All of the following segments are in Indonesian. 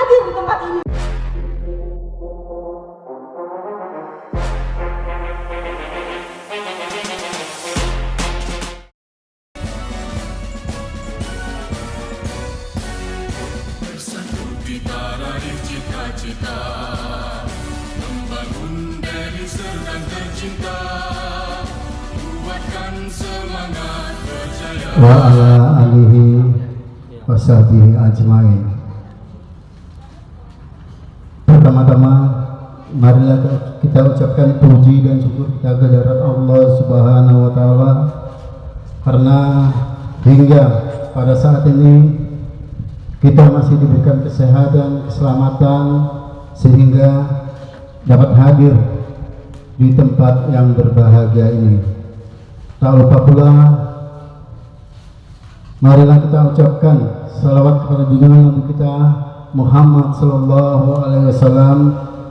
hadir di tempat ini. Bersatu kita raih cita-cita, membangun Deli Serdang tercinta, kuatkan semangat berjaya. Wa ala alihi wa sahbihi ajmain. Pertama-tama marilah kita ucapkan puji dan syukur kita kehadirat Allah Subhanahu wa taala karena hingga pada saat ini kita masih diberikan kesehatan, keselamatan sehingga dapat hadir di tempat yang berbahagia ini. Tak lupa pula marilah kita ucapkan salawat kepada junjungan Nabi kita Muhammad sallallahu alaihi wasallam.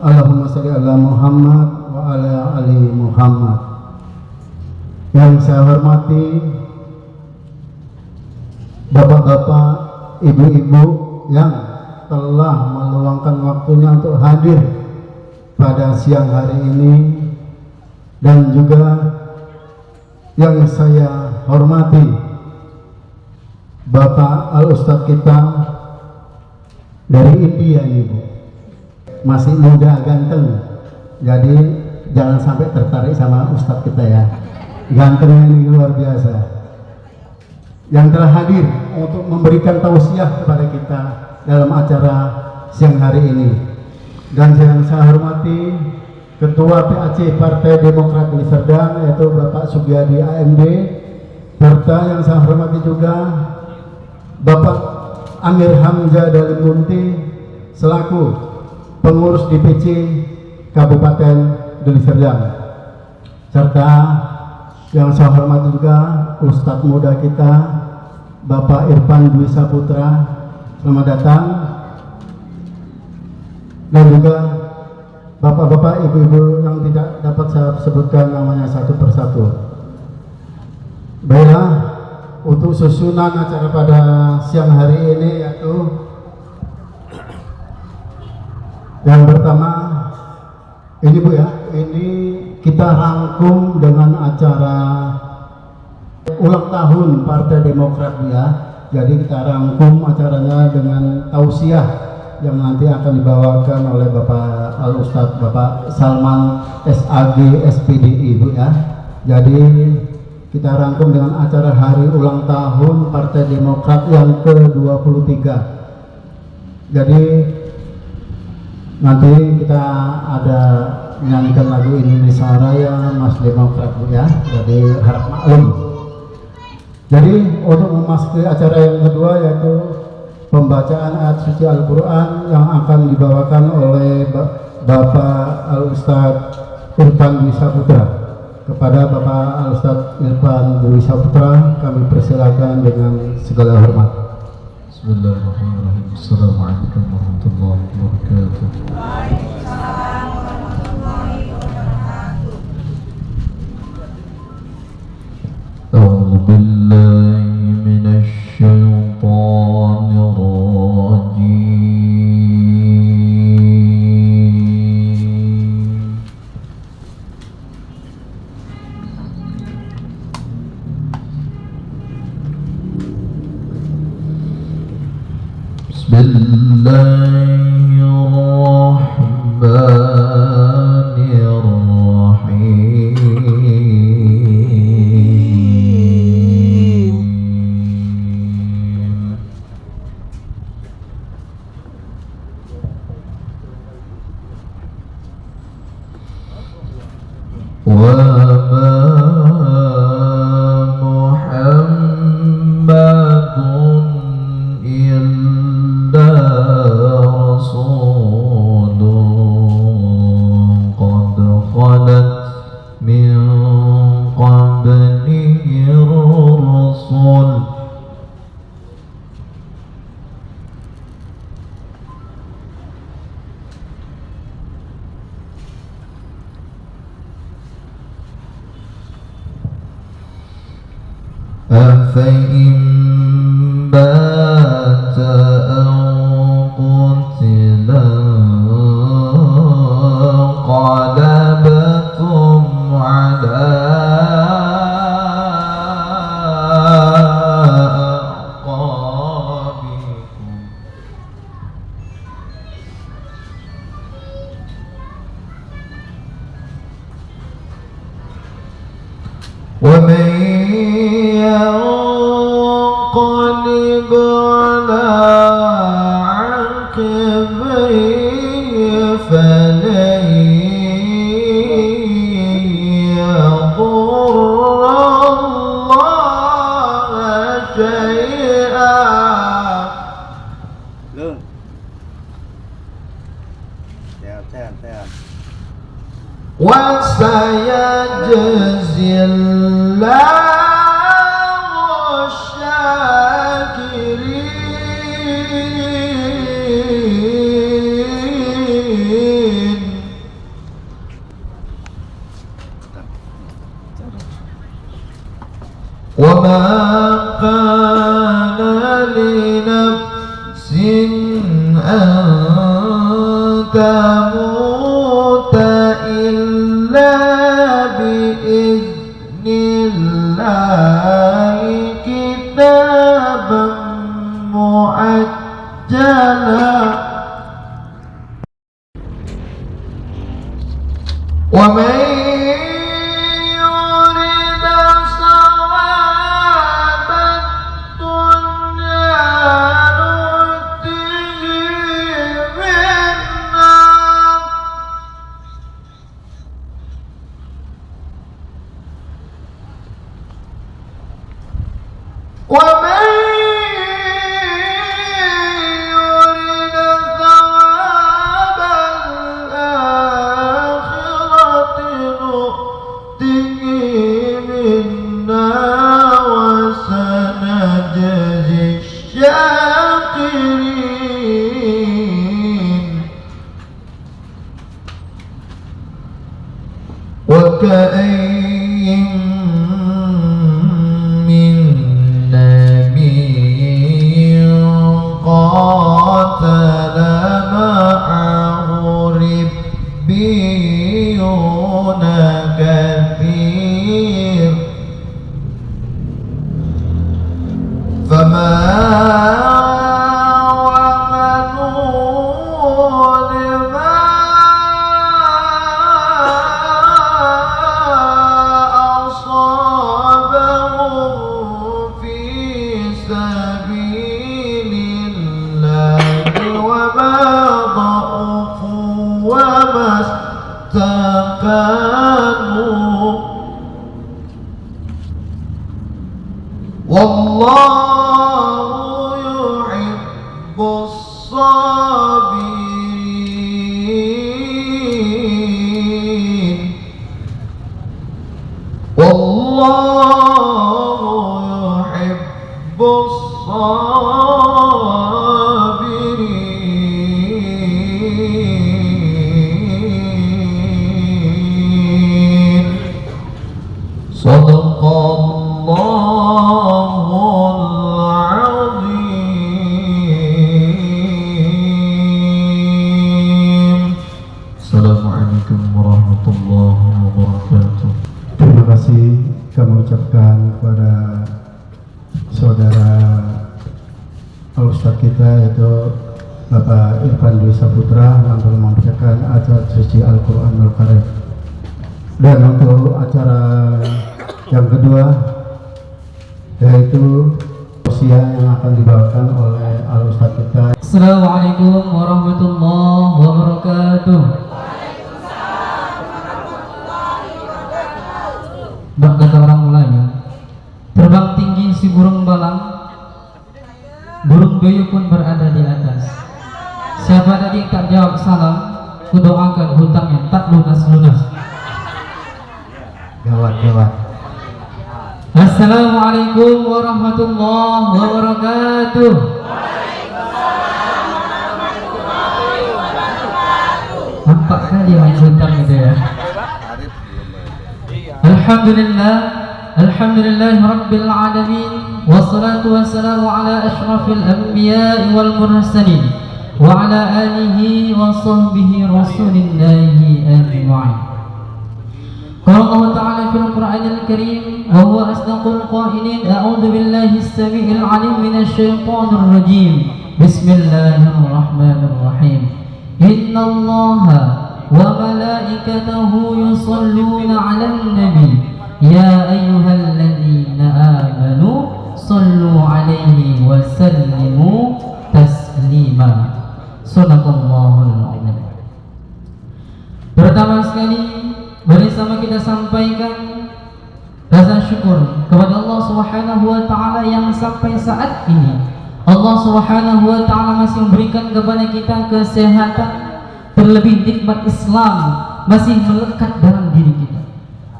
Allahumma shalli ala Muhammad wa ala ali Muhammad. Yang saya hormati bapak-bapak, ibu-ibu yang telah meluangkan waktunya untuk hadir pada siang hari ini, dan juga yang saya hormati Bapak Al-Ustadz kita dari India ini, Bu. Masih muda, ganteng. Jadi jangan sampai tertarik sama Ustadz kita ya. Gantengnya ini luar biasa. Yang telah hadir untuk memberikan tausiah kepada kita dalam acara siang hari ini. Dan yang saya hormati Ketua PAC Partai Demokrat Deli Serdang, yaitu Bapak Sugiyadi AMD, serta yang saya hormati juga Bapak Amir Hamzah dari Munti selaku pengurus DPC Kabupaten Deli Serdang, serta yang saya hormati juga Ustadz muda kita Bapak Irfan Dwi Saputra, selamat datang, dan juga bapak-bapak, ibu-ibu yang tidak dapat saya sebutkan namanya satu persatu. Baiklah, untuk susunan acara pada siang hari ini yaitu yang pertama ini, Bu ya, ini kita rangkum dengan acara ulang tahun Partai Demokrat ya. Jadi kita rangkum acaranya dengan tausiah yang nanti akan dibawakan oleh Bapak Al-Ustadz Bapak Salman SAG SPDI, Bu ya. Jadi kita rangkum dengan acara hari ulang tahun Partai Demokrat yang ke-23. Jadi nanti kita ada menyanyikan lagu Indonesia Raya Mas Demokrat, Bu ya. Jadi harap maklum. Jadi untuk memasuki acara yang kedua yaitu pembacaan ayat suci Al-Quran yang akan dibawakan oleh Bapak Al-Ustadz Irfan Dwi Saputra. Kepada Bapak Al-Ustadz Irfan Dwi Saputra kami persilakan dengan segala hormat. Bismillahirrahmanirrahim. Assalamualaikum warahmatullahi wabarakatuh. Waalaikumsalam warahmatullahi wabarakatuh. A'udzu billahi minasy syaithanir rajim. أفإن بات أو قتل ومن ينقلب على عقبيه فلن يضر الله شيئا Lương. Sehat. وسيجزي الله الشاكرين وما كان لنفس أن تموت إلا بإذن الله كتابا مؤجلا ومن يرد ثواب الدنيا نؤته منها ومن يرد ثواب الآخرة نؤته منها وسنجزي الشاكرين وكأين من نبي قاتل معه ربيون كثير فما وهنوا لما أصابهم في سبيل الله وما ضعفوا وما استكانوا والله يحب الصابرين والله يحب الصابرين صدق الله العظيم. Assalamualaikum warahmatullahi wabarakatuh. Terima kasih kami ucapkan kepada saudara Al-Ustaz kita yaitu Bapak Irfan Dwi Saputra yang telah membacakan acara suci Al-Quranul Karim. Dan untuk acara yang kedua yaitu usia yang akan dibawakan oleh Al-Ustaz kita. Assalamualaikum warahmatullahi wabarakatuh. Bak kata orang mulanya, terbang tinggi si burung balang, burung beo pun berada di atas. Siapa tadi tak jawab salam, kudoakan hutangnya tak lunas-lunas. Gawat. Assalamualaikum warahmatullahi wabarakatuh. Nampak kali main hutang itu ya. Alhamdulillah Rabbil Alamin. Wassalatu wassalamu ala ashrafil anbiya'i wal mursalin wa ala alihi wa sahbihi rasulillahi ajma'in. Qala Allah Ta'ala fil Qur'anil Karim wa huwa asdaqul qailin a'udzu billahi as-sami'il 'alim minasy syaithanir rajim. Bismillahirrahmanirrahim. Innallaha wa malaikatahu yusholluna 'alan nabi ya ayyuhalladzina amanu sallu alaihi wa sallimu taslima. Sadaqallahul adzim. Pertama sekali, bersama kita sampaikan rasa syukur kepada Allah Subhanahu wa taala yang sampai saat ini Allah Subhanahu wa taala masih memberikan kepada kita kesehatan, terlebih nikmat Islam masih melekat dalam diri kita.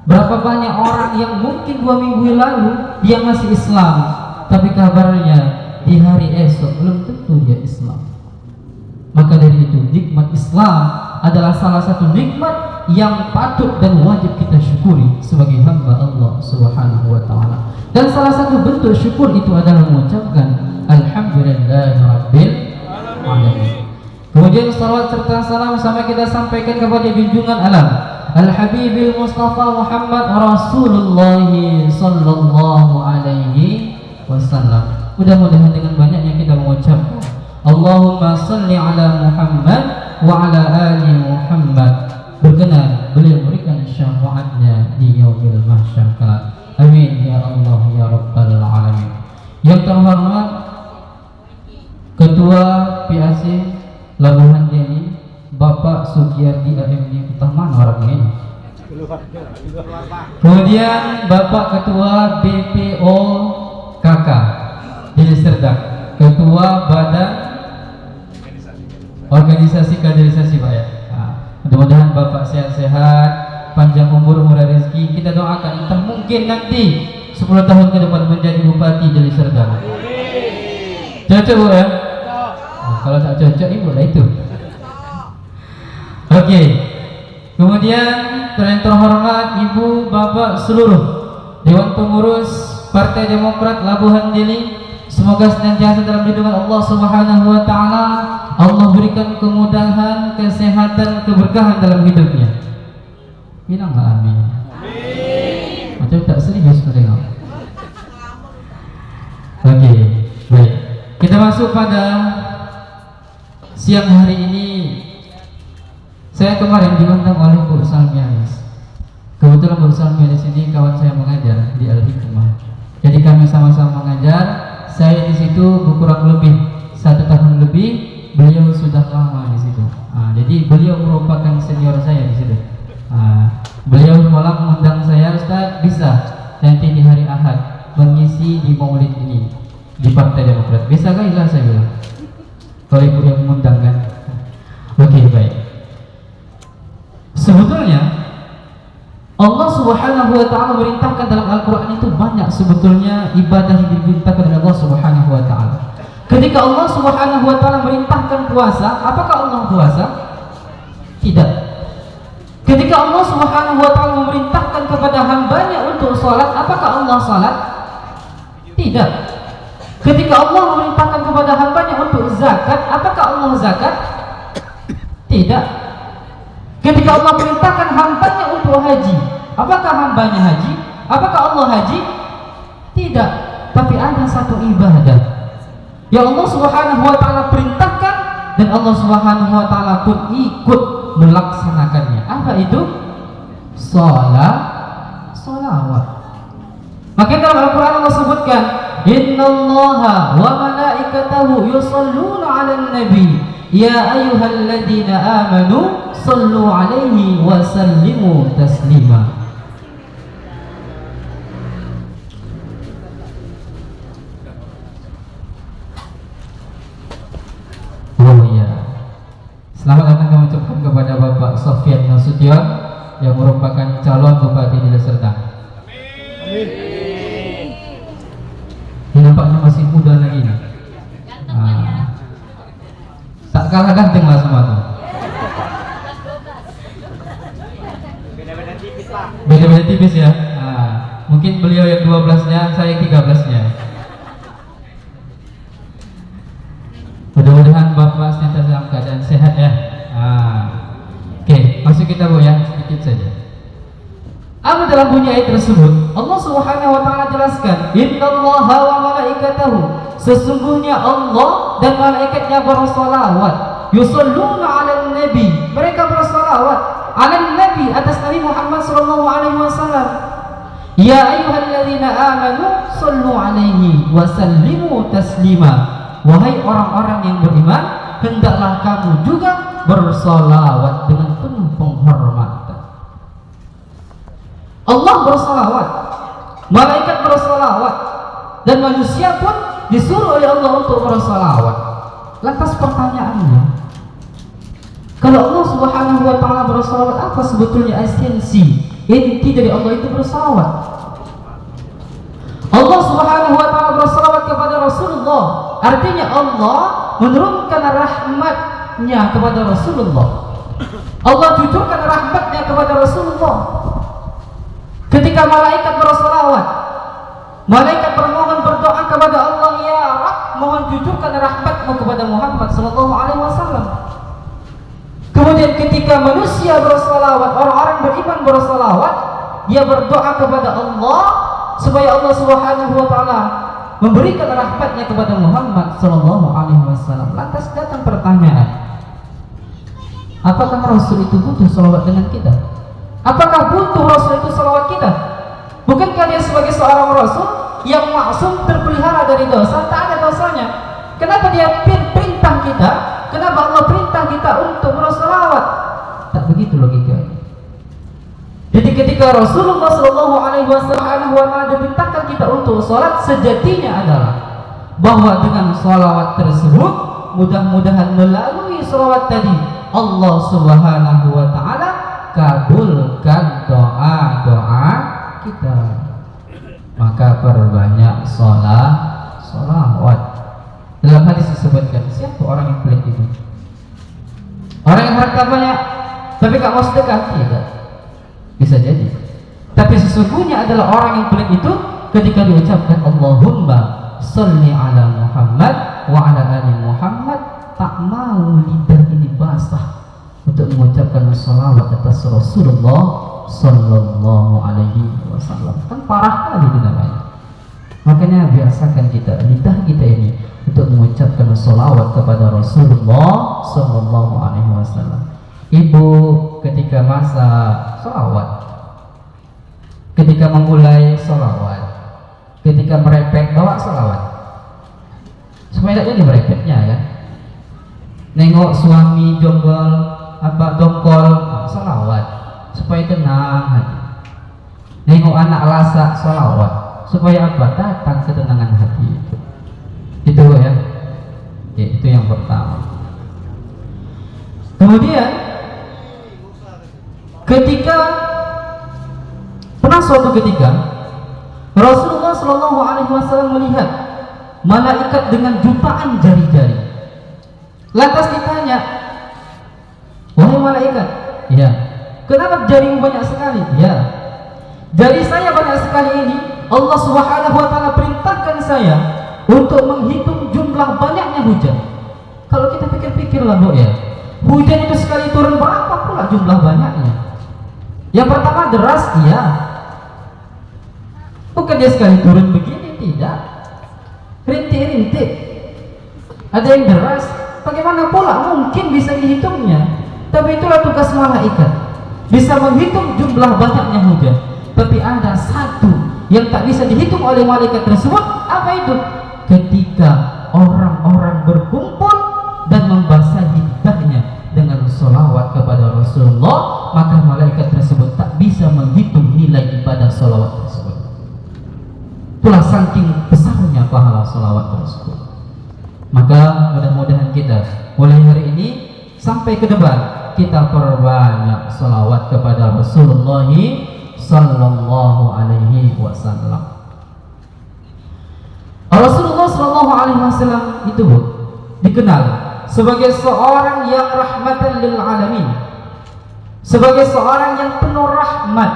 Berapa banyak orang yang mungkin 2 minggu lalu dia masih Islam, tapi kabarnya di hari esok belum tentu dia Islam. Maka dari itu nikmat Islam adalah salah satu nikmat yang patut dan wajib kita syukuri sebagai hamba Allah Subhanahu wa taala. Dan salah satu bentuk syukur itu adalah mengucapkan alhamdulillahirabbil alamin. Kemudian salawat serta salam sama kita sampaikan kepada junjungan alam Al-Habibil Mustafa Muhammad Rasulullah sallallahu alaihi wasallam. Mudah-mudahan dengan banyaknya kita mengucapkan Allahumma salli ala Muhammad wa ala ali Muhammad, berkenan beliau berikan syafaatnya di yaumil mahsyar kelak. Amin ya Allah ya rabbal alamin. Yang terhormat Ketua PAC Labuhan Deli Bapak Sugiyardi AMD, entah mana orangnya ini. Kemudian Bapak Ketua BPO KK Deli Serdang, Ketua Badan Organisasi Kaderisasi Pak ya. Mudah-mudahan Bapak sehat-sehat, panjang umur, murah rezeki. Kita doakan entah mungkin nanti 10 tahun ke depan menjadi Bupati Deli Serdang. Cocok Bu ya? Nah, kalau tak cocok ibu lah itu. Oke. Kemudian yang terhormat Ibu Bapak seluruh Dewan Pengurus Partai Demokrat Labuhan Deli, semoga senantiasa dalam lindungan Allah Subhanahu wa taala. Allah berikan kemudahan, kesehatan, keberkahan dalam hidupnya. Bilang enggak amin? Amin. Macam tak serius kau tengok. Oke, baik. Kita masuk pada siang hari ini. Saya kemarin diundang oleh Bu Salmianis. Kebetulan Bu Salmianis ini kawan saya mengajar di Al-Hikmah. Jadi kami sama-sama mengajar. Saya di situ kurang lebih 1 tahun lebih. Beliau sudah lama di situ. Jadi beliau merupakan senior saya di situ. Beliau malah mengundang saya, Ustaz bisa nanti di hari Ahad mengisi di Maulid ini di Partai Demokrat. Bisa kah? Iya, saya bilang. Kalau ibu yang mengundang kan. Oke, baik. Sebetulnya Allah Subhanahu wa taala merintahkan dalam Al-Qur'an itu banyak sebetulnya ibadah yang diperintahkan oleh Allah Subhanahu wa taala. Ketika Allah Subhanahu wa taala merintahkan puasa, apakah Allah puasa? Tidak. Ketika Allah Subhanahu wa taala memerintahkan kepada hambanya untuk salat, apakah Allah salat? Tidak. Ketika Allah memerintahkan kepada hambanya untuk zakat, apakah Allah zakat? Tidak. Ketika Allah perintahkan hambanya untuk haji, apakah hambanya haji? Apakah Allah haji? Tidak. Tapi ada satu ibadah yang Allah Subhanahu wa taala perintahkan dan Allah Subhanahu wa taala pun ikut melaksanakannya. Apa itu? Salawat. Maka dalam Al-Qur'an Allah sebutkan, "Innallaha wa malaikatahu yusholluna 'alan nabi, ya ayyuhalladzina amanu shallu 'alaihi wa sallimu taslima." Selamat datang kami ucapkan kepada Bapak Sofyan Nasution yang merupakan calon Bupati Deli Serdang. Amin. Ini nampaknya masih muda lagi nih. Tak kalah ganteng lah sama tuh. Beda-beda tipis lah. Beda-beda tipis ya. Mungkin beliau yang 12-nya, saya yang 13-nya. Mudah-mudahan Bapak senantiasa dalam keadaan sehat ya. Oke, masuk kita Bu ya, sedikit saja. Apa dalam bunyi ayat tersebut? Allah Subhanahu wa taala jelaskan, "Innallaha wa malaikatahu", sesungguhnya Allah dan malaikatnya bersolawat, yusholluna 'alan nabi, mereka bersolawat 'alan nabi, atas Nabi Muhammad sallallahu alaihi wasallam. Ya ayyuhalladzina amanu sallu alaihi wa sallimu taslima. Wahai orang-orang yang beriman, hendaklah kamu juga bersolawat dengan penuh penghormatan. Allah bersolawat, malaikat bersolawat, dan manusia pun disuruh oleh Allah untuk bersolawat. Lantas pertanyaannya, kalau Allah Subhanahu wa ta'ala bersolawat, apa sebetulnya esensi inti dari Allah itu bersolawat? Allah Subhanahu wa ta'ala bersolawat kepada Rasulullah, artinya Allah menurunkan rahmatnya kepada Rasulullah. Allah cucurkan rahmatnya kepada Rasulullah. Ketika malaikat bersolawat, malaikat bermohon berdoa kepada Allah, ya Rabb, mohon cucurkan rahmatmu kepada Muhammad sallallahu alaihi wasallam. Kemudian ketika manusia bersolawat, orang-orang beriman bersolawat, dia berdoa kepada Allah supaya Allah Subhanahu wa ta'ala memberikan rahmatnya kepada Muhammad sallallahu alaihi wasallam. Lantas datang pertanyaan, apakah Rasul itu butuh salawat dengan kita? Apakah butuh Rasul itu salawat kita? Bukankah dia sebagai seorang Rasul yang maksum, terpelihara dari dosa, tak ada dosanya? Kenapa dia perintah kita? Kenapa Allah perintah kita untuk bersolawat? Tak begitu logikanya. Jadi ketika Rasulullah Shallallahu Alaihi Wasallam diperintahkan kita untuk sholat, sejatinya adalah bahwa dengan sholawat tersebut, mudah-mudahan melalui sholawat tadi Allah Subhanahu Wa Taala kabulkan doa-doa kita. Maka perbanyak sholawat. Dalam hadis disebutkan, siapa orang yang pelit itu? Orang yang harta banyak tapi gak mau sedekah? Tidak. Bisa jadi. Tapi sesungguhnya adalah orang yang pelit itu ketika diucapkan Allahumma sholli ala Muhammad wa ala ali Muhammad, tak mau lidah ini basah untuk mengucapkan sholawat atas Rasulullah sallallahu alaihi wasallam. Kan parah kali itu namanya. Makanya biasakan kita, lidah kita ini untuk mengucapkan sholawat kepada Rasulullah sallallahu alaihi wasallam. Ibu ketika masa sholawat, ketika memulai sholawat, ketika merepek bawa sholawat, supaya tidak jadi merepeknya ya. Nengok suami jonggol apa dongkol, sholawat supaya tenang hati. Nengok anak lasak, sholawat supaya apa? Datang ketenangan hati itu. Itu ya. Ya, itu yang pertama. Kemudian pernah suatu ketika Rasulullah Shallallahu Alaihi Wasallam melihat malaikat dengan jutaan jari-jari. Lantas ditanya, wahai malaikat, ya, kenapa jarimu banyak sekali? Ya, jari saya banyak sekali ini Allah Subhanahu Wa Taala perintahkan saya untuk menghitung jumlah banyaknya hujan. Kalau kita pikir-pikirlah Bu ya, hujan itu sekali turun berapa pula jumlah banyaknya? Yang pertama deras, iya. Bukan dia sekali turun begini, tidak. Rintik-rintik. Ada yang deras. Bagaimana pula mungkin bisa dihitungnya? Tapi itulah tugas malaikat, bisa menghitung jumlah banyaknya hujan. Tapi ada satu yang tak bisa dihitung oleh malaikat tersebut. Apa itu? Ketika orang-orang berkumpul dan membasahi lidahnya dengan sholawat kepada Rasulullah, maka malaikat tersebut tak bisa menghitung nilai ibadah sholawat tersebut. Itulah saking besarnya pahala sholawat tersebut. Maka mudah-mudahan kita mulai hari ini sampai ke depan kita perbanyak sholawat kepada Rasulullah sallallahu alaihi wasallam. Rasulullah sallallahu alaihi wasallam itu Bu, dikenal sebagai seorang yang rahmatan lil alamin, sebagai seorang yang penuh rahmat.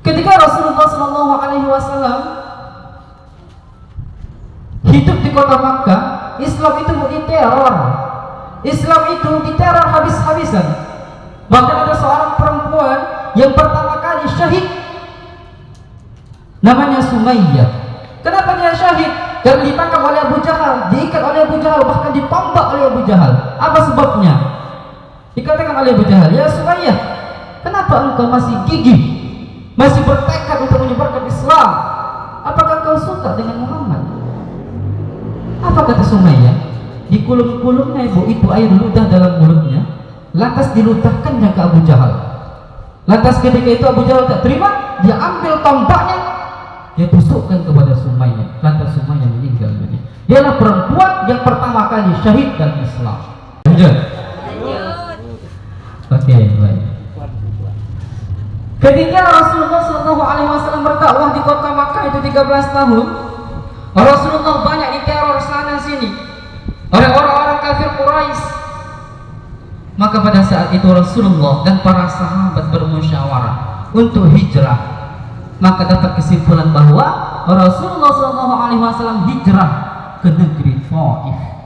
Ketika Rasulullah sallallahu alaihi wasallam hidup di kota Makkah, Islam itu diteror. Islam itu diteror habis-habisan. Bahkan ada seorang perempuan yang pertama kali syahid, namanya Sumayyah. Kenapa dia syahid? Karena ditangkap oleh Abu Jahal, diikat oleh Abu Jahal, bahkan ditombak oleh Abu Jahal. Apa sebabnya? Dikatakan oleh Abu Jahal, ya Sumayyah, kenapa engkau masih gigih masih bertekad untuk menyebarkan Islam. Apakah kau suka dengan Muhammad? Apa kata Sumayyah? Dikulum-kulumnya ibu itu air ludah dalam mulutnya, lantas dilutahkannya ke Abu Jahal. Lantas ketika itu Abu Jahal tak terima, dia ambil tombaknya, dia tusukkan kepada Sumayyah. Lantas Sumayyah meninggal dunia. Dialah perempuan yang pertama kali syahid dalam Islam. Lanjut. Oke, baik. Ketika Rasulullah SAW berdakwah di kota Makkah itu 13 tahun, Rasulullah banyak diteror sana sini oleh orang-orang kafir Quraisy. Maka pada saat itu Rasulullah dan para sahabat bermusyawarah untuk hijrah. Maka dapat kesimpulan bahwa Rasulullah SAW hijrah ke negeri Taif.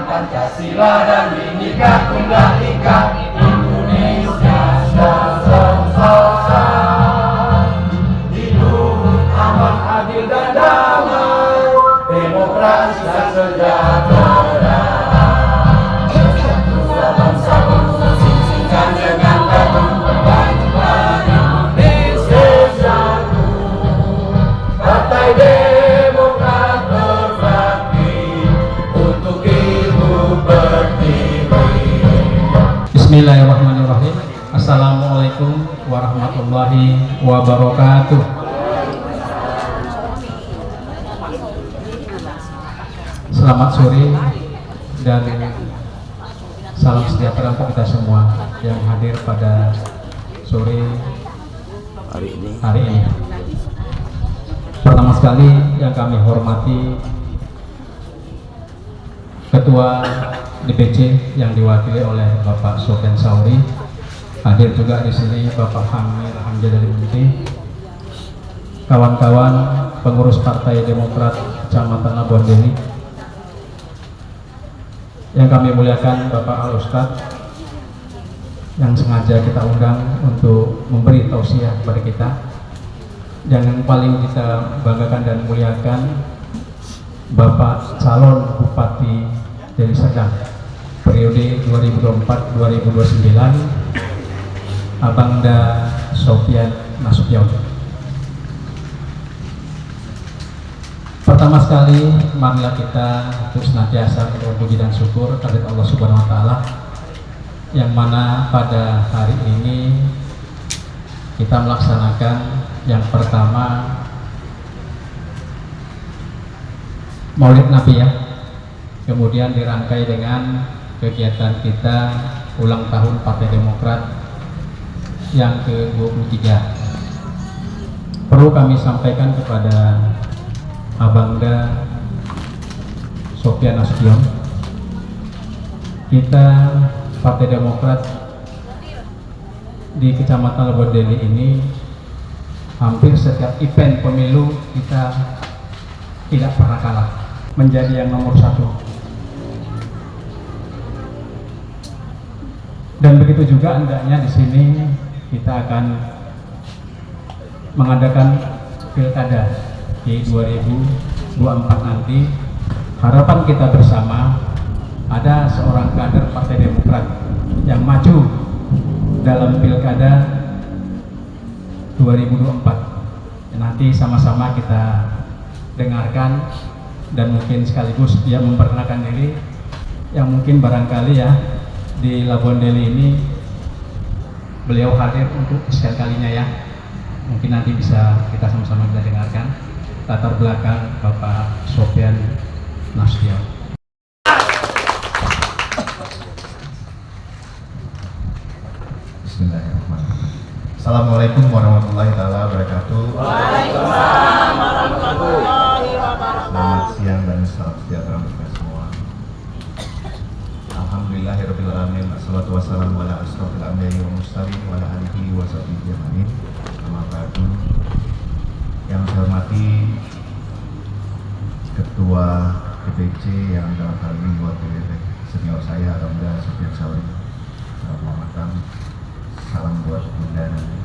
Pancasila dan Bhinneka Tunggal Ika, Indonesia sentosa, hidup aman, adil dan damai, demokrasi dan sejahtera. Bersatulah bangsa bersingkan dengan teguh, bangsa Indonesia satu. Partai Demokrat berbakti untuk ibu pertiwi. Bismillahirrahmanirrahim. Assalamualaikum warahmatullahi wabarakatuh. Selamat sore dan salam sejahtera untuk kita semua yang hadir pada sore hari ini. Pertama sekali yang kami hormati Ketua DPC yang diwakili oleh Bapak Sofyan Sauri, Hadir juga di sini Bapak Hamir Hamzah dari Munti, kawan-kawan pengurus Partai Demokrat Kecamatan Labuan Deli, yang kami muliakan Bapak Al Ustadz yang sengaja kita undang untuk memberi tausiah kepada kita, yang paling kita banggakan dan muliakan Bapak calon Bupati Deli Serdang periode 2024-2029, Abangda Sofyan Nasution. Pertama sekali, marilah kita untuk senantiasa berpuji dan syukur kepada Allah Subhanahu Wa Taala, yang mana pada hari ini kita melaksanakan yang pertama Maulid Nabi ya, kemudian dirangkai dengan kegiatan kita ulang tahun Partai Demokrat yang ke-23. Perlu kami sampaikan kepada Abangda Sofyan Nasution, kita Partai Demokrat di Kecamatan Labuan Deli ini hampir setiap event pemilu kita tidak pernah kalah, menjadi yang nomor 1. Dan begitu juga hendaknya di sini kita akan mengadakan pilkada di 2024 nanti. Harapan kita bersama ada seorang kader Partai Demokrat yang maju dalam pilkada 2024. Nanti sama-sama kita dengarkan dan mungkin sekaligus dia memperkenalkan diri, yang mungkin barangkali ya di Labuan Deli ini beliau hadir untuk sekian kalinya ya. Mungkin nanti bisa kita sama-sama kita dengarkan latar belakang Bapak Sofyan Nasution. Bismillahirrahmanirrahim. Assalamualaikum warahmatullahi wabarakatuh. Waalaikumsalam warahmatullahi wabarakatuh. Selamat siang dan salam sejahtera untuk kita semua. Alhamdulillahirabbil alamin. Wassalatu wassalamu ala asrofil anbiya'i wal mursalin wa ala alihi wa sahbihi ajmain. Amma ba'du. Yang saya hormati Ketua DPC yang dalam hal ini wakil senior saya Abangda Sofyan Sauri. Assalamualaikum. Salam buat Bunda nanti.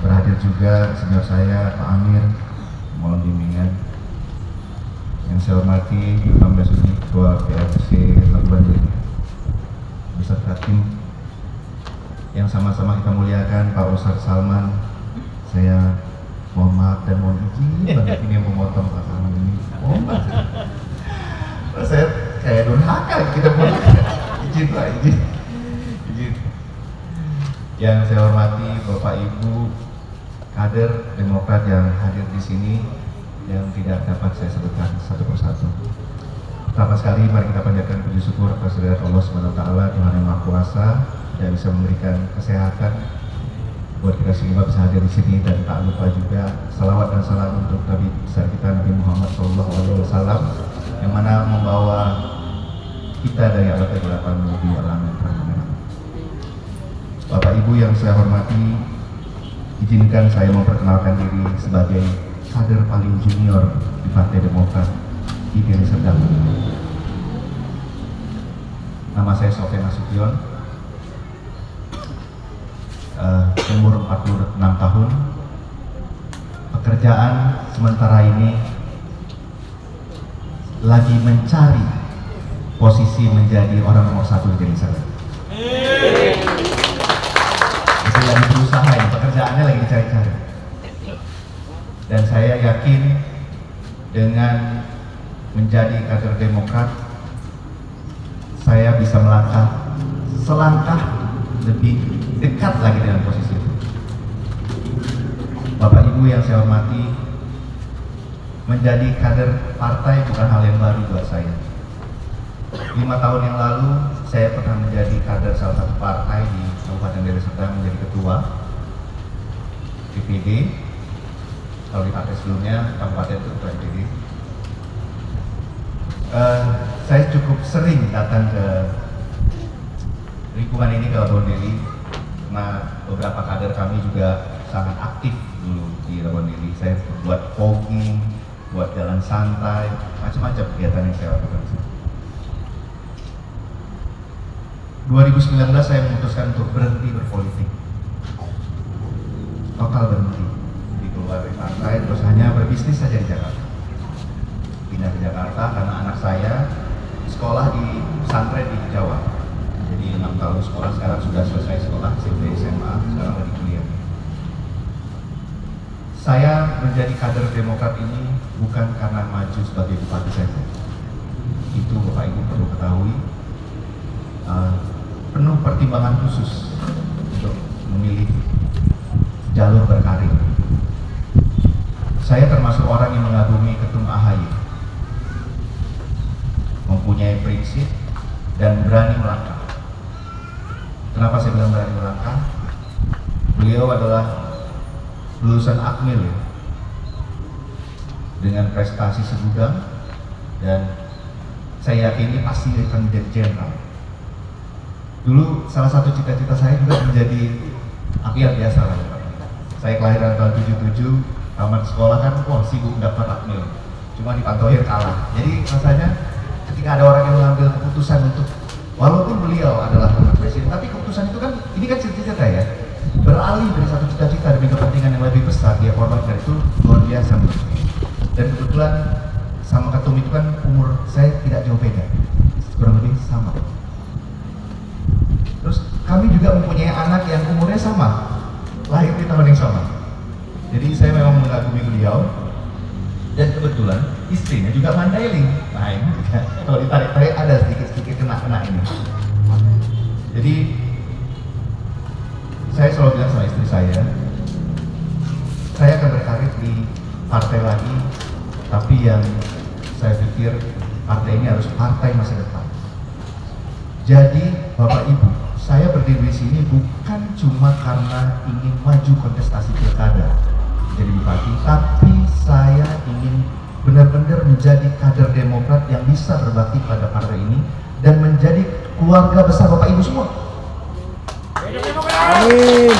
Berhadir juga senior saya Pak Amir, mohon bimbingan. Yang saya hormati Bang Dasudi, Ketua PRC Labuan Deli, beserta tim yang sama-sama kita muliakan, Pak Ustadz Salman. Saya mohon maaf dan mohon izin banget ini yang memotong Pak Salman ini. Oh, saya kayak durhaka kita pun izin lah, izin. Yang saya hormati Bapak Ibu kader Demokrat yang hadir di sini, yang tidak dapat saya sebutkan satu persatu. Pertama sekali mari kita panjatkan puji syukur atas kehadirat Allah Subhanahu Wa Taala, Tuhan yang Maha Kuasa yang bisa memberikan kesehatan buat kita semua bisa hadir di sini, dan tak lupa juga salawat dan salam untuk Nabi besar kita Nabi Muhammad SAW yang mana membawa kita dari abad ke-8 menuju alam yang terang. Bapak Ibu yang saya hormati, izinkan saya memperkenalkan diri sebagai kader paling junior di Partai Demokrat di Deli Serdang. Nama saya Sofyan Nasution, umur 46 tahun. Pekerjaan sementara ini lagi mencari posisi menjadi orang nomor 1 di Deli Serdang. Lagi berusaha, ya, pekerjaannya lagi dicari-cari. Dan saya yakin dengan menjadi kader Demokrat, saya bisa melangkah selangkah lebih dekat lagi dengan posisi itu. Bapak Ibu yang saya hormati, menjadi kader partai bukan hal yang baru buat saya. 5 tahun yang lalu saya pernah menjadi kader salah satu partai di Kabupaten Deli Serdang, menjadi ketua DPD. Kalau di partai sebelumnya kabupaten itu ketua DPD. Saya cukup sering datang ke lingkungan ini ke Labuan Deli, karena beberapa kader kami juga sangat aktif dulu di Labuan Deli. Saya buat fogging, buat jalan santai, macam-macam kegiatan yang saya lakukan. 2019 saya memutuskan untuk berhenti berpolitik, total berhenti, keluar dari partai, terus hanya berbisnis saja di Jakarta. Pindah ke Jakarta karena anak saya sekolah di pesantren di Jawa. Jadi 6 tahun sekolah, sekarang sudah selesai sekolah SMP SMA, sekarang lagi kuliah. Saya menjadi kader Demokrat ini bukan karena maju sebagai bupati saja. Itu Bapak Ibu perlu ketahui. Penuh pertimbangan khusus untuk memilih jalur berkarir. Saya termasuk orang yang mengagumi Ketum AHY, mempunyai prinsip dan berani melangkah. Kenapa saya bilang berani melangkah? Beliau adalah lulusan Akmil ya, dengan prestasi segudang, dan saya yakini pasti akan menjadi jenderal. Dulu salah satu cita-cita saya juga menjadi akil biasa lah. Saya kelahiran tahun 77, tamat sekolah kan, wah sibuk daftar Akmil, cuma di Pantohir kalah. Jadi rasanya ketika ada orang yang mengambil keputusan untuk, walaupun beliau adalah anak presiden, tapi keputusan itu kan, ini kan cita-cita ya, beralih dari satu cita-cita demi kepentingan yang lebih besar, dia korbankan, itu luar biasa menurut saya. Dan kebetulan sama Ketum itu kan umur saya tidak jauh beda, kurang lebih sama. Terus kami juga mempunyai anak yang umurnya sama, lahir di tahun yang sama. Jadi saya memang mengagumi beliau, dan kebetulan istrinya juga Mandailing. Nah ini juga, kalau ditarik-tarik ada sedikit-sedikit kena-kena ini. Jadi saya selalu bilang sama istri saya akan berkarir di partai lagi, tapi yang saya pikir partai ini harus partai masa depan. Jadi Bapak Ibu, saya berdiri di sini bukan cuma karena ingin maju kontestasi pilkada jadi bupati, tapi saya ingin benar-benar menjadi kader Demokrat yang bisa berbakti pada partai ini dan menjadi keluarga besar Bapak Ibu semua. Amin.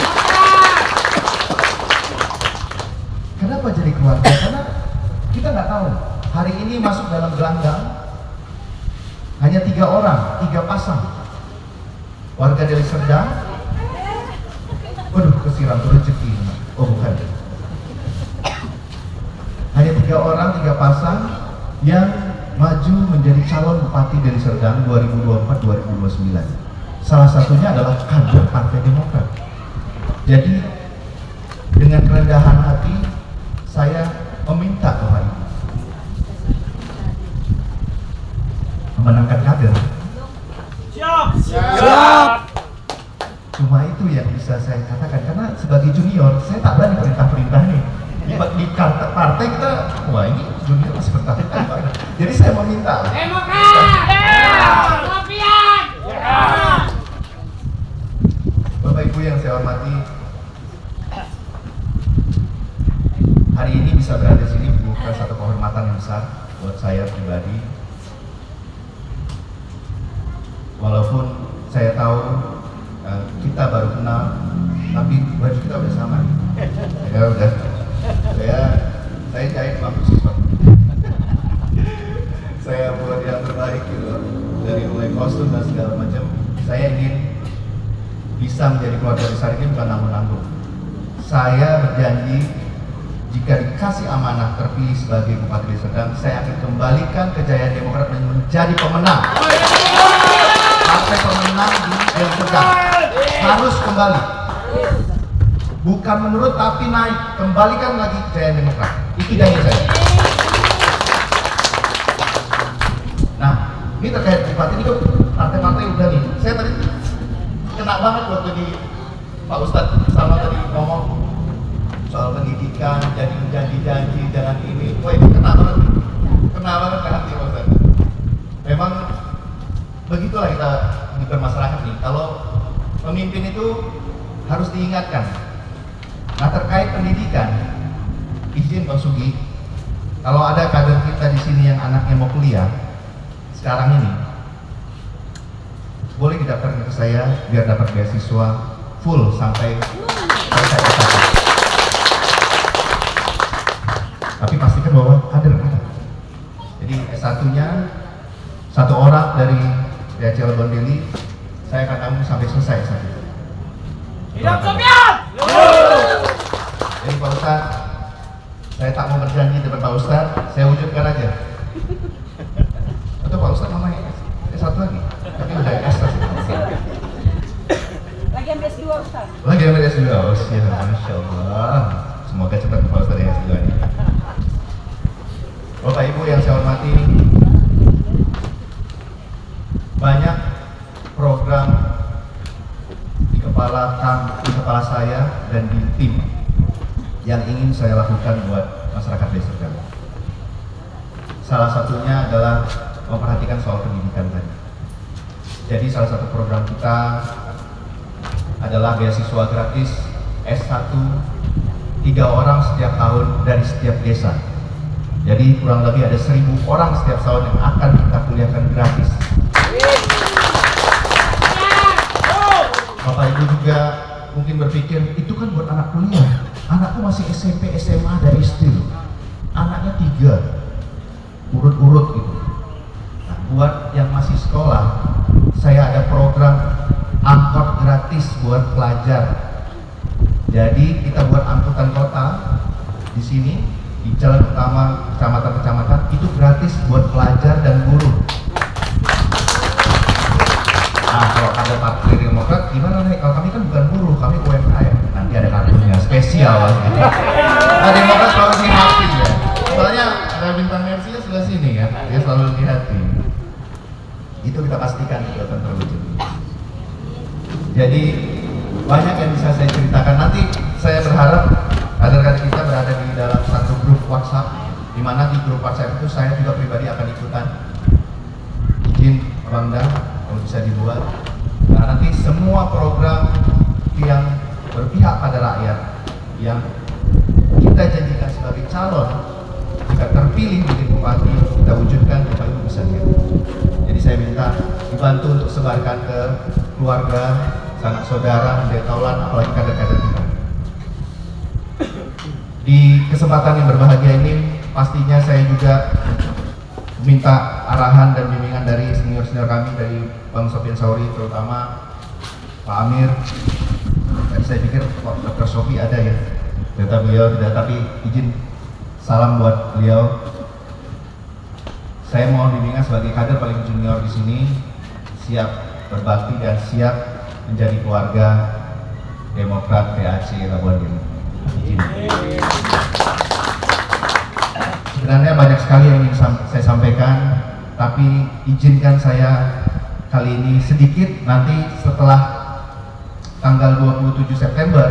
Kenapa jadi keluarga? Karena kita nggak tahu hari ini masuk dalam gelanggang hanya 3 orang, 3 pasang. Warga Deli Serdang, waduh kesiram tuh rezeki. Oh bukan. Hanya 3 orang, 3 pasang yang maju menjadi calon bupati Deli Serdang 2024-2029. Salah satunya adalah kader Partai Demokrat. Jadi dengan kerendahan hati saya meminta Bapak Ibu memenangkan kader. Siap. Cuma itu yang bisa saya katakan, karena sebagai junior saya tak berani perintah-perintah nih. Di partai kita, wah ini junior masih perintah-perintah. Jadi saya meminta. Bapak Ibu yang saya hormati, hari ini bisa berada di sini bukan satu kehormatan yang besar buat saya pribadi. Walaupun saya tahu kita baru kenal, tapi baju kita udah sama. Saya jahit bagus sih, Pak. Saya buat yang terbaik gitu, dari mulai kostum dan segala macam. Saya ingin bisa menjadi keluarga besar ini bukan nanggung-nanggung. Saya berjanji jika dikasih amanah terpilih sebagai Bupati Deli Serdang, saya akan kembalikan kejayaan Demokrat menjadi pemenang. Partai pemenang di Deli Serdang harus kembali, bukan menurut tapi naik, kembalikan lagi kejayaan Demokrat. Itu janji saya. Nah, ini terkait bupati ini kok partai-partai udah nih. Saya tadi kena banget waktu di Pak Ustadz sama tadi ngomong soal pendidikan, janji-janji jangan ini. Wah itu kena banget ke hati Pak Ustadz. Memang begitulah kita di bermasyarakat nih. Kalau pemimpin itu harus diingatkan. Nah terkait pendidikan, izin Bang Sugi, kalau ada kader kita di sini yang anaknya mau kuliah sekarang ini, boleh didaftarkan ke saya biar dapat beasiswa full sampai selesai S1. Tapi pastikan bahwa kader ada. Jadi S1-nya satu orang dari DAC Lebon Deli, saya akan tanggung sampai selesai S1. Hidup Sofian! Jadi Pak Ustadz, saya tak mau berjanji depan Pak Ustadz, saya wujudkan aja. Atau Pak Ustadz namanya S1 lagi, tapi udah S1. Lagi ambil S2 Ustaz. Lagi ambil S2, oh siap, Masya Allah. Semoga cepat Pak Ustadz ya S2 ini. Bapak Ibu yang saya hormati, banyak program di kepala saya dan di tim yang ingin saya lakukan buat masyarakat desa kami. Salah satunya adalah memperhatikan soal pendidikan tadi. Jadi salah satu program kita adalah beasiswa gratis S1 3 orang setiap tahun dari setiap desa. Jadi kurang lebih ada 1.000 orang setiap tahun yang akan kita kuliahkan gratis. Bapak Ibu juga mungkin berpikir, itu kan buat anak kuliah. Anakku masih SMP, SMA, dari SD loh. Anaknya 3, urut-urut gitu. Nah, buat yang masih sekolah, saya ada program angkot gratis buat pelajar. Jadi kita buat angkutan kota di sini, di jalan utama kecamatan-kecamatan, itu gratis buat pelajar dan guru. Nah, kalau ada parkir Demokrat, gimana nih? Kalau kami kan bukan buruh, kami UMKM. Nanti ada kartunya spesial gitu. Nah, Demokrat selalu di hati ya. Soalnya ada bintang Mercy sebelah sini ya, dia selalu di hati. Itu kita pastikan itu akan terwujud. Jadi banyak yang bisa saya ceritakan. Nanti saya berharap kader-kader kita berada di dalam satu grup WhatsApp, di mana di grup WhatsApp itu saya juga pribadi akan ikutan. Izin Bangda kalau bisa dibuat. Nah, nanti semua program yang berpihak pada rakyat yang kita jadikan sebagai calon, jika terpilih menjadi bupati, kita wujudkan, Bapak Ibu bisa lihat. Jadi saya minta dibantu untuk sebarkan ke keluarga, sanak saudara, menjadi taulan, apalagi kader-kader kita. Di kesempatan yang berbahagia ini, pastinya saya juga minta arahan dan bimbingan dari senior-senior kami, dari Bang Sofian Sauri, terutama Pak Amir. Dan saya pikir Dr. Sofi ada ya, ternyata beliau tidak, tapi izin salam buat beliau. Saya mohon bimbingan sebagai kader paling junior di sini, siap berbakti dan siap menjadi keluarga Demokrat DAC Labuan Deli. Izin. Sebenarnya banyak sekali yang ingin saya sampaikan, tapi izinkan saya kali ini sedikit. Nanti setelah tanggal 27 September,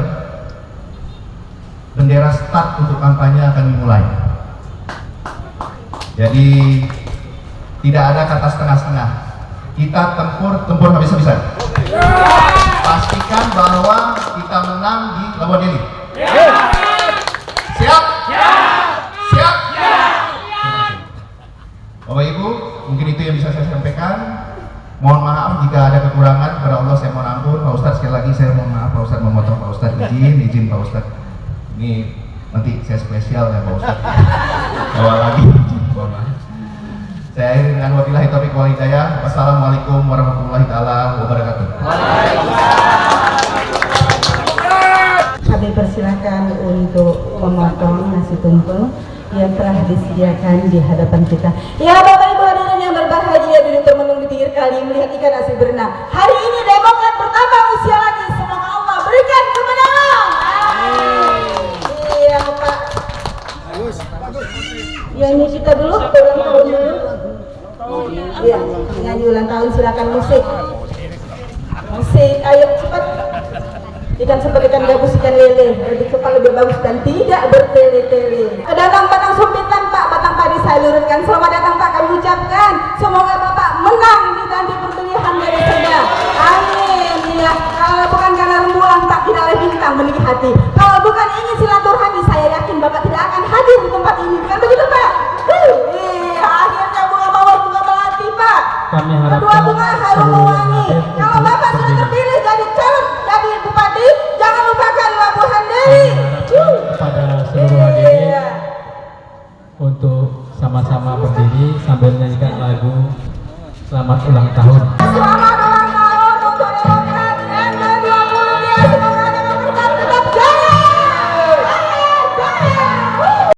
bendera start untuk kampanye akan dimulai. Jadi tidak ada kata setengah-setengah. Kita tempur habis-habisan. Pastikan bahwa kita menang di Labuan Deli. Siap? Siap? Bapak Ibu, mungkin itu yang bisa saya sampaikan. Mohon maaf jika ada kekurangan, kepada Allah saya mohon ampun. Pak Ustadz, sekali lagi saya mohon maaf, Pak Ustadz memotong Pak Ustadz, izin Pak Ustadz. Ini nanti saya spesial ya Pak Ustadz. Awal lagi, mohon maaf. Saya akhiri dengan wabillahi taufiq wal hidayah. Wassalamualaikum warahmatullahi taala wabarakatuh. Kami persilakan untuk memotong nasi tumpeng yang telah disediakan di hadapan kita. Ya Bapak Ibu hadirin yang berbahagia, duduk termenung di pinggir kali melihat ikan asin berenang. Hari ini Demokrat bertambah usia lagi. Semoga Allah berikan kemenangan. Iya Pak. Nyanyi kita dulu, ulang tahun dulu. Iya, nyanyi ulang tahun, silakan musik. Musik, ayo cepat. Ikan seperti ikan gabus, ikan lele, lebih cepat, lebih bagus dan tidak bertele-tele. Datang batang sumpitan Pak, batang padi saya luruskan. Selamat datang Pak, kami ucapkan. Semoga Bapak menang di nanti perpilihan dari surga. Amin. Ya, kalau bukan karena rembulan Pak, tidak oleh bintang memiliki hati. Kalau bukan ingin silaturahmi, saya yakin Bapak tidak akan hadir di tempat ini. Bukan begitu Pak? Akhirnya bunga mawar, bunga melati Pak. Kami harapkan Kedua bunga harum mewangi. untuk sama-sama berdiri sambil menyanyikan lagu Selamat Ulang Tahun.